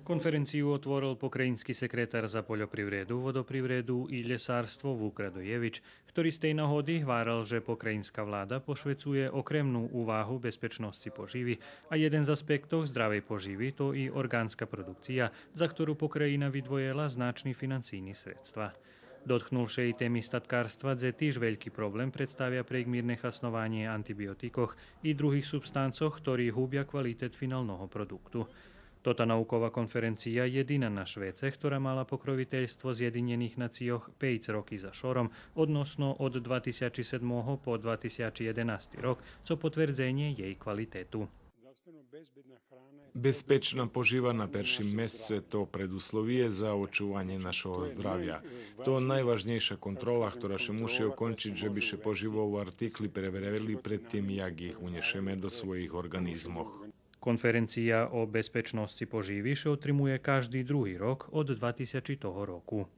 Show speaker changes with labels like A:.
A: Konferenciu otvoril pokrajinský sekretár za poľoprivredu, vodoprivredu i lesárstvo Vuk Radojevič, ktorý z tej nahody hváral, že pokrajinská vláda pošvecuje okremnú úvahu bezpečnosti poživy a jeden z aspektov zdravej poživy to i orgánska produkcia, za ktorú pokrajina vydvojila značný financijní sredstva. Dotknulšej témy statkárstva dze tiež veľký problém predstavia prekmírne chasnovanie antibiotikoch i druhých substancoch, ktorí húbia kvalitet finálneho produktu. Tota nauková konferencia jediná na Švédce, ktorá mala pokroviteľstvo Zjedinjených nacioch 5 roky za šorom, odnosno od 2007 po 2011 rok, co potvrdzenie jej kvalitetu.
B: Bezpečná poživa na prvším mjesece to preduslovie za očuvanje našeho zdravja. To najvažnejša kontrola, ktorá še muši okončiť, že by še poživovu artikli preverili pred tým, jak ich unešeme do svojich organizmoch.
A: Konferencia o bezpečnosti poživy še otrimuje každý druhý rok od 2000 roku.